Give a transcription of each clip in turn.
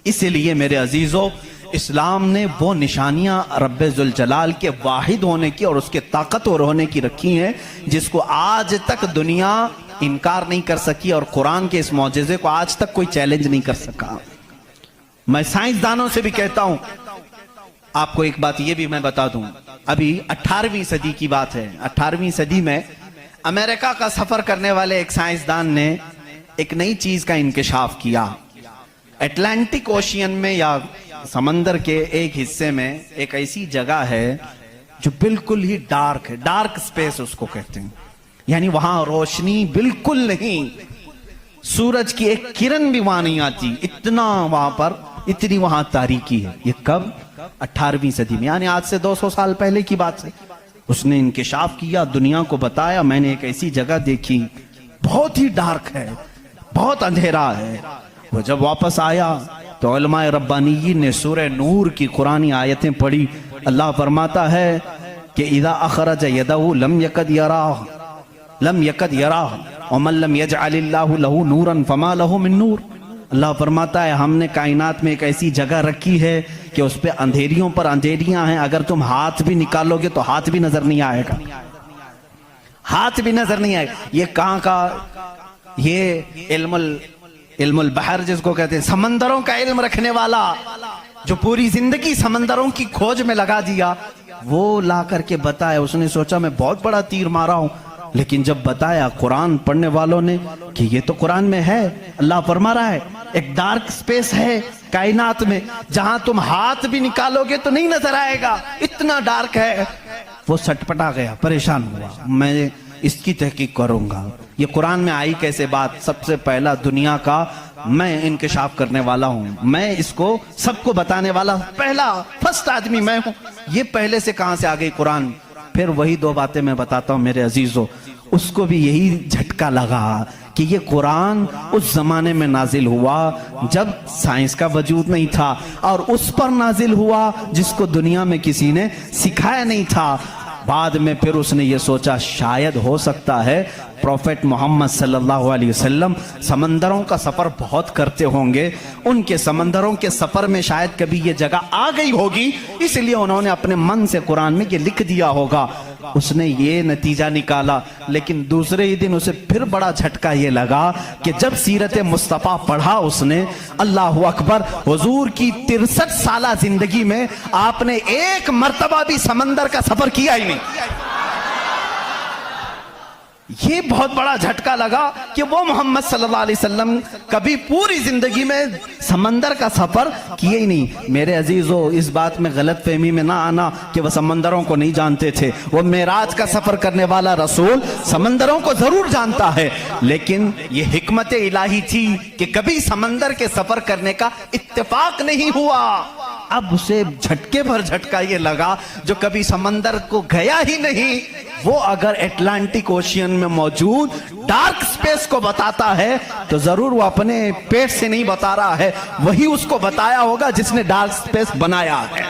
اسی لیے میرے عزیزو، اسلام نے وہ نشانیاں رب ذوالجلال کے واحد ہونے کی اور اس کے طاقتور ہونے کی رکھی ہیں جس کو آج تک دنیا انکار نہیں کر سکی، اور قرآن کے اس معجزے کو آج تک کوئی چیلنج نہیں کر سکا۔ میں سائنسدانوں سے بھی کہتا ہوں، آپ کو ایک بات یہ بھی میں بتا دوں، ابھی 18ویں صدی کی بات ہے، 18ویں صدی میں امریکہ کا سفر کرنے والے ایک سائنسدان نے ایک نئی چیز کا انکشاف کیا۔ اٹلانٹک اوشین میں یا سمندر کے ایک حصے میں ایک ایسی جگہ ہے جو بالکل ہی ڈارک ہے، ڈارک سپیس اس کو کہتے ہیں، یعنی وہاں روشنی بالکل نہیں، سورج کی ایک کرن بھی وہاں نہیں آتی، اتنا وہاں پر اتنی وہاں تاریکی ہے۔ یہ کب؟ 18ویں صدی میں، یعنی آج سے 200 سال پہلے کی بات ہے۔ اس نے انکشاف کیا، دنیا کو بتایا، میں نے ایک ایسی جگہ دیکھی، بہت ہی ڈارک ہے، بہت اندھیرا ہے۔ وہ جب واپس آیا تو علماء ربانیین نے سورہ نور کی قرآنی آیتیں پڑھی۔ اللہ فرماتا ہے کہ اذا اخرج یدہ لم یکد یراہ، لم یکد یراہ ومن لم یجعل اللہ لہ نورا فما لہ من نور۔ اللہ فرماتا ہے ہم نے کائنات میں ایک ایسی جگہ رکھی ہے کہ اس پہ اندھیریوں پر اندھیریاں ہیں، اگر تم ہاتھ بھی نکالو گے تو ہاتھ بھی نظر نہیں آئے گا، ہاتھ بھی نظر نہیں آئے گا۔ یہ کہاں کا؟ یہ علم البحر جس کو کہتے ہیں، سمندروں کا علم رکھنے والا جو پوری زندگی سمندروں کی کھوج میں لگا دیا، وہ لا کر کے بتایا۔ اس نے سوچا میں بہت بڑا تیر مارا ہوں، لیکن جب بتایا قرآن پڑھنے والوں نے کہ یہ تو قرآن میں ہے، اللہ فرما رہا ہے ایک ڈارک سپیس ہے کائنات میں جہاں تم ہاتھ بھی نکالو گے تو نہیں نظر آئے گا، اتنا ڈارک ہے۔ وہ سٹپٹا گیا، پریشان ہوا، میں اس کی تحقیق کروں گا، یہ قرآن میں آئی کیسے بات؟ سب سے پہلا دنیا کا میں انکشاف کرنے والا ہوں، میں اس کو سب کو بتانے والا پہلا فرسٹ آدمی میں ہوں، یہ پہلے سے کہاں سے آ گئی قرآن؟ پھر وہی دو باتیں میں بتاتا ہوں میرے عزیزو، اس کو بھی یہی جھٹکا لگا کہ یہ قرآن اس زمانے میں نازل ہوا جب سائنس کا وجود نہیں تھا، اور اس پر نازل ہوا جس کو دنیا میں کسی نے سکھایا نہیں تھا۔ بعد میں پھر اس نے یہ سوچا شاید ہو سکتا ہے پروفیٹ محمد صلی اللہ علیہ وسلم سمندروں کا سفر بہت کرتے ہوں گے، ان کے سمندروں کے سفر میں شاید کبھی یہ جگہ آ گئی ہوگی، اس لیے انہوں نے اپنے من سے قرآن میں یہ لکھ دیا ہوگا۔ اس نے یہ نتیجہ نکالا، لیکن دوسرے ہی دن اسے پھر بڑا جھٹکا یہ لگا کہ جب سیرت مصطفیٰ پڑھا اس نے، اللہ اکبر، حضور کی 63 سالہ زندگی میں آپ نے ایک مرتبہ بھی سمندر کا سفر کیا ہی نہیں۔ یہ بہت بڑا جھٹکا لگا کہ وہ محمد صلی اللہ علیہ وسلم کبھی پوری زندگی میں سمندر کا سفر کیے ہی نہیں۔ میرے عزیزو، اس بات میں غلط فہمی میں نہ آنا کہ وہ سمندروں کو نہیں جانتے تھے، وہ معراج کا سفر کرنے والا رسول سمندروں کو ضرور جانتا ہے، لیکن یہ حکمت الہی تھی کہ کبھی سمندر کے سفر کرنے کا اتفاق نہیں ہوا۔ اب اسے جھٹکے پر جھٹکا یہ لگا جو کبھی سمندر کو گیا ہی نہیں، وہ اگر اٹلانٹک اوشین میں موجود ڈارک سپیس کو بتاتا ہے تو ضرور وہ اپنے پیٹ سے نہیں بتا رہا ہے، وہی اس کو بتایا ہوگا جس نے ڈارک سپیس بنایا ہے۔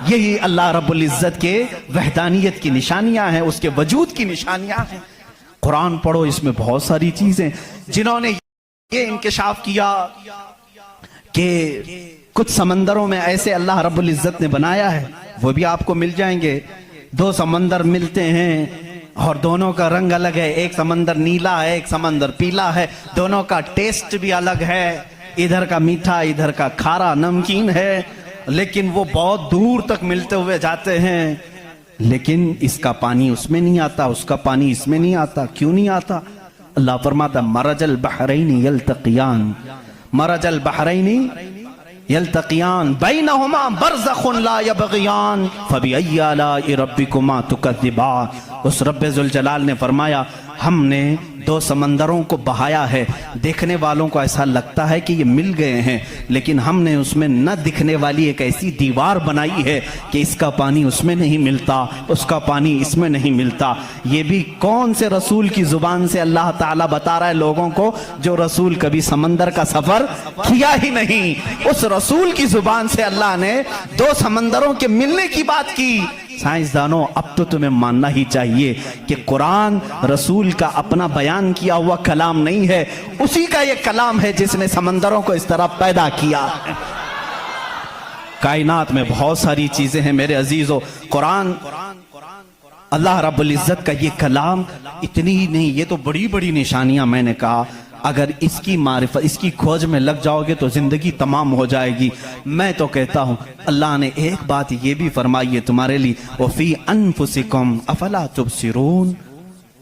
یہی اللہ رب العزت کے وحدانیت کی نشانیاں ہیں، اس کے وجود کی نشانیاں ہیں۔ قرآن پڑھو، اس میں بہت ساری چیزیں، جنہوں نے یہ انکشاف کیا کہ کچھ سمندروں میں ایسے اللہ رب العزت نے بنایا ہے، وہ بھی آپ کو مل جائیں گے۔ دو سمندر ملتے ہیں اور دونوں کا رنگ الگ ہے، ایک سمندر نیلا ہے، ایک سمندر پیلا ہے، دونوں کا ٹیسٹ بھی الگ ہے، ادھر کا میٹھا ادھر کا کھارا نمکین ہے، لیکن وہ بہت دور تک ملتے ہوئے جاتے ہیں، لیکن اس کا پانی اس میں نہیں آتا، اس کا پانی اس میں نہیں آتا۔ کیوں نہیں آتا؟ اللہ فرماتا مرج البحرین یلتقیان، مرج البحرین یلتقیان بینہما برزخ لا یبغیان فبأی آلاء ربکما تکذبان۔ اس رب ذوالجلال نے فرمایا ہم نے دو سمندروں کو بہایا ہے، دیکھنے والوں کو ایسا لگتا ہے کہ یہ مل گئے ہیں، لیکن ہم نے اس میں نہ دکھنے والی ایک ایسی دیوار بنائی ہے کہ اس کا پانی اس میں نہیں ملتا، اس کا پانی اس میں نہیں ملتا۔ یہ بھی کون سے رسول کی زبان سے اللہ تعالیٰ بتا رہا ہے لوگوں کو جو رسول کبھی سمندر کا سفر کیا ہی نہیں؟ اس رسول کی زبان سے اللہ نے دو سمندروں کے ملنے کی بات کی۔ سائنسدانوں، اب تو تمہیں ماننا ہی چاہیے کہ قرآن رسول کا اپنا بیان بیان کیا ہوا کلام نہیں ہے، اسی کا یہ کلام ہے جس نے سمندروں کو اس طرح پیدا کیا ہے۔ کائنات میں بہت ساری چیزیں ہیں میرے عزیزو، قرآن اللہ رب العزت کا یہ کلام اتنی ہی نہیں، یہ تو بڑی بڑی نشانیاں میں نے کہا، اگر اس کی معرفت اس کی کھوج میں لگ جاؤ گے تو زندگی تمام ہو جائے گی۔ میں تو کہتا ہوں اللہ نے ایک بات یہ بھی فرمائی ہے تمہارے لیے، وَفِي أَنفُسِكُمْ أَفَلَا تُبْصِرُونَ،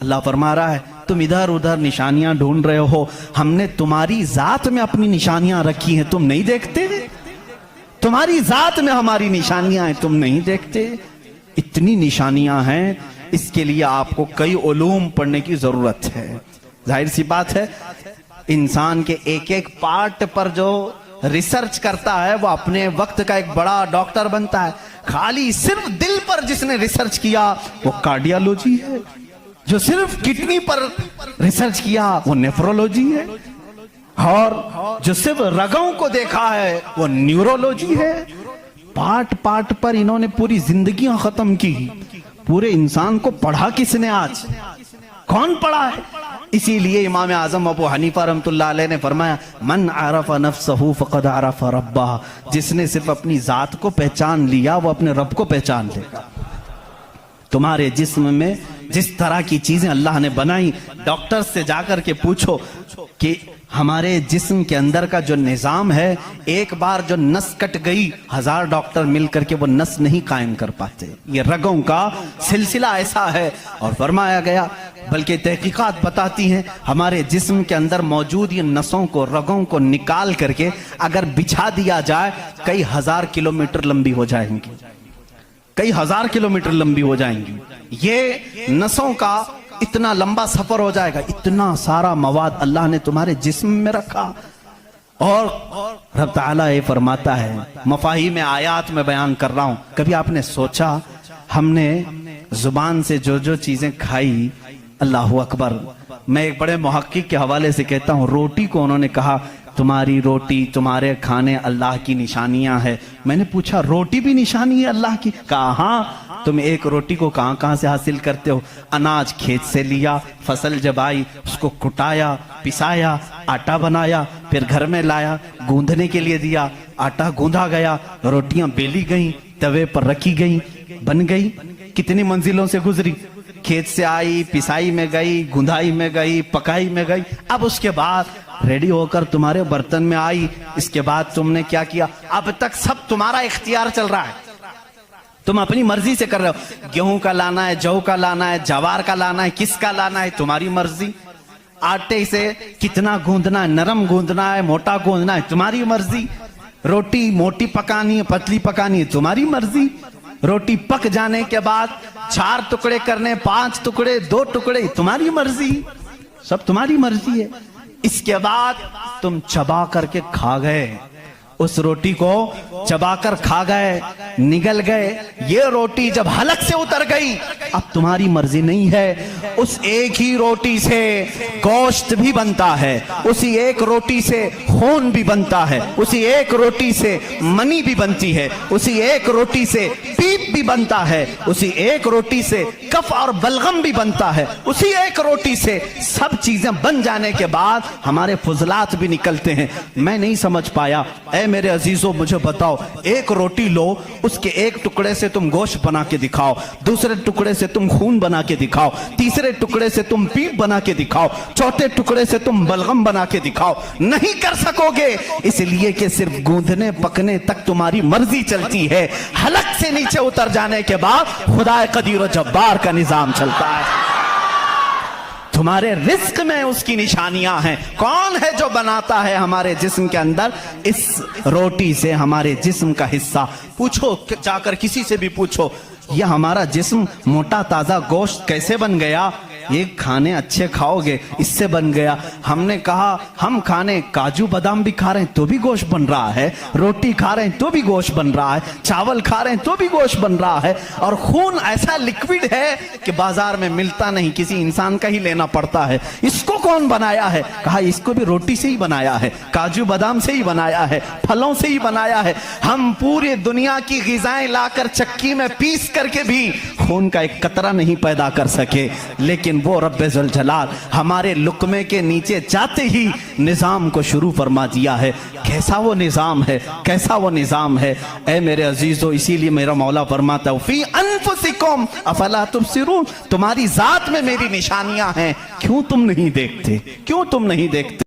اللہ فرما رہا ہے تم ادھر ادھر نشانیاں ڈھونڈ رہے ہو، ہم نے تمہاری ذات میں اپنی نشانیاں رکھی ہیں، تم نہیں دیکھتے؟ تمہاری ذات میں ہماری نشانیاں ہیں، تم نہیں دیکھتے؟ اتنی نشانیاں ہیں، اس کے لیے آپ کو کئی علوم پڑھنے کی ضرورت ہے۔ ظاہر سی بات ہے انسان کے ایک ایک پارٹ پر جو ریسرچ کرتا ہے وہ اپنے وقت کا ایک بڑا ڈاکٹر بنتا ہے۔ خالی صرف دل پر جس نے ریسرچ کیا وہ کارڈیالوجی ہے، جو صرف کڈنی پر ریسرچ کیا وہ نیفرولوجی ہے، اور جو صرف رگوں کو دیکھا ہے وہ نیورولوجی ہے۔ پارٹ پارٹ پر انہوں نے پوری زندگیاں ختم کی، پورے انسان کو پڑھا کس نے؟ آج کون پڑھا ہے؟ اسی لیے امام اعظم ابو حنیفہ رحمۃ اللہ علیہ نے فرمایا من عرف نفسہ فقد عرف ربہ، جس نے صرف اپنی ذات کو پہچان لیا وہ اپنے رب کو پہچان لے گا۔ تمہارے جسم میں جس طرح کی چیزیں اللہ نے بنائی، ڈاکٹر سے جا کر کے پوچھو کہ ہمارے جسم کے اندر کا جو نظام ہے، ایک بار جو نس کٹ گئی 1000 ڈاکٹر مل کر کے وہ نس نہیں قائم کر پاتے۔ یہ رگوں کا سلسلہ ایسا ہے، اور فرمایا گیا بلکہ تحقیقات بتاتی ہیں ہمارے جسم کے اندر موجود یہ نسوں کو رگوں کو نکال کر کے اگر بچھا دیا جائے کئی 1000 کلومیٹر لمبی ہو جائیں گی، کئی 1000 کلومیٹر لمبی ہو جائیں گی۔ یہ نسوں کا اتنا لمبا سفر ہو جائے گا، اتنا سارا مواد اللہ نے تمہارے جسم میں رکھا۔ اور رب تعالیٰ یہ فرماتا ہے، مفاہیم آیات میں بیان کر رہا ہوں، کبھی آپ نے سوچا ہم نے زبان سے جو جو چیزیں کھائی، اللہ اکبر، میں ایک بڑے محقق کے حوالے سے کہتا ہوں، روٹی کو انہوں نے کہا تمہاری روٹی تمہارے کھانے اللہ کی نشانیاں ہیں۔ میں نے پوچھا روٹی بھی نشانی ہے اللہ کی؟ کہا ہاں۔ تم ایک روٹی کو کہاں کہاں سے حاصل کرتے ہو؟ اناج کھیت سے لیا، فصل جب آئی اس کو کٹایا، پسایا، آٹا بنایا، پھر گھر میں لایا، گوندھنے کے لیے دیا، آٹا گوندھا گیا، روٹیاں بیلی گئیں، توے پر رکھی گئیں، بن گئی۔ کتنی منزلوں سے گزری، کھیت سے آئی، پسائی میں گئی، گندھائی میں گئی، پکائی میں گئی، اب اس کے بعد ریڈی ہو کر تمہارے برتن میں آئی۔ اس کے بعد تم نے کیا کیا؟ اب تک سب تمہارا اختیار چل رہا ہے، تم اپنی مرضی سے کر رہے ہو۔ گیہوں کا لانا ہے، جو کا لانا ہے، جوار کا لانا ہے، کس کا لانا ہے، تمہاری مرضی۔ آٹے سے کتنا گوندنا ہے، نرم گوندنا ہے، موٹا گوندنا ہے، تمہاری مرضی۔ روٹی موٹی پکانی ہے، پتلی پکانی ہے، تمہاری مرضی۔ روٹی پک جانے کے بعد 4 ٹکڑے کرنے، 5 ٹکڑے، 2 ٹکڑے، تمہاری مرضی، سب تمہاری مرضی ہے۔ اس کے بعد تم چبا کر کے کھا گئے، اس روٹی کو چبا کر کھا گئے، نگل گئے۔ یہ روٹی جب حلق سے اتر گئی اب تمہاری مرضی نہیں ہے۔ اس ایک ہی روٹی سے گوشت بھی بنتا ہے، اسی ایک روٹی سے خون بھی بنتا ہے، اسی ایک روٹی سے منی بھی بنتی ہے، اسی ایک روٹی سے پیپ بھی بنتا ہے، اسی ایک روٹی سے کف اور بلغم بھی بنتا ہے، اسی ایک روٹی سے سب چیزیں بن جانے کے بعد ہمارے فضلات بھی نکلتے ہیں۔ میں نہیں سمجھ پایا، اے میرے عزیزوں مجھے بتاؤ، ایک روٹی لو، اس کے ایک ٹکڑے سے تم گوشت بنا کے دکھاؤ، دوسرے ٹکڑے سے تم خون بنا کے دکھاؤ، تیسرے ٹکڑے سے تم پیپ بنا کے دکھاؤ، چوتھے ٹکڑے سے تم بلغم بنا کے دکھاؤ، نہیں کر سکو گے، اس لیے کہ صرف گوندھنے پکنے تک تمہاری مرضی چلتی ہے، حلق سے نیچے اتر جانے کے بعد خدا قدیر و جبار کا نظام چلتا ہے۔ تمہارے رزق میں اس کی نشانیاں ہیں۔ کون ہے جو بناتا ہے ہمارے جسم کے اندر اس روٹی سے ہمارے جسم کا حصہ؟ پوچھو، جا کر کسی سے بھی پوچھو، یہ ہمارا جسم موٹا تازہ گوشت کیسے بن گیا؟ یہ کھانے اچھے کھاؤ گے اس سے بن گیا۔ ہم نے کہا ہم کھانے کاجو بادام بھی کھا رہے ہیں تو بھی گوشت بن رہا ہے، روٹی کھا رہے ہیں تو بھی گوشت بن رہا ہے، چاول کھا رہے ہیں تو بھی گوشت بن رہا ہے، اور خون ایسا لکوڈ ہے کہ بازار میں ملتا نہیں، کسی انسان کا ہی لینا پڑتا ہے۔ اس کو کون بنایا ہے؟ کہا اس کو بھی روٹی سے ہی بنایا ہے، کاجو بادام سے ہی بنایا ہے، پھلوں سے ہی بنایا ہے۔ ہم پوری دنیا کی غذائیں لا کر چکی میں پیس کر کے بھی خون کا ایک قطرہ نہیں پیدا کر سکے، لیکن لیکن وہ رب ذل جلال ہمارے لقمے کے نیچے جاتے ہی نظام کو شروع فرما دیا ہے. کیسا وہ نظام ہے, کیسا وہ نظام ہے اے میرے عزیزو. اسی لیے میرا مولا فرماتا ہے فی انفسکم افلا تبصرون, تمہاری ذات میں میری نشانیاں ہیں, کیوں تم نہیں دیکھتے, کیوں تم نہیں دیکھتے.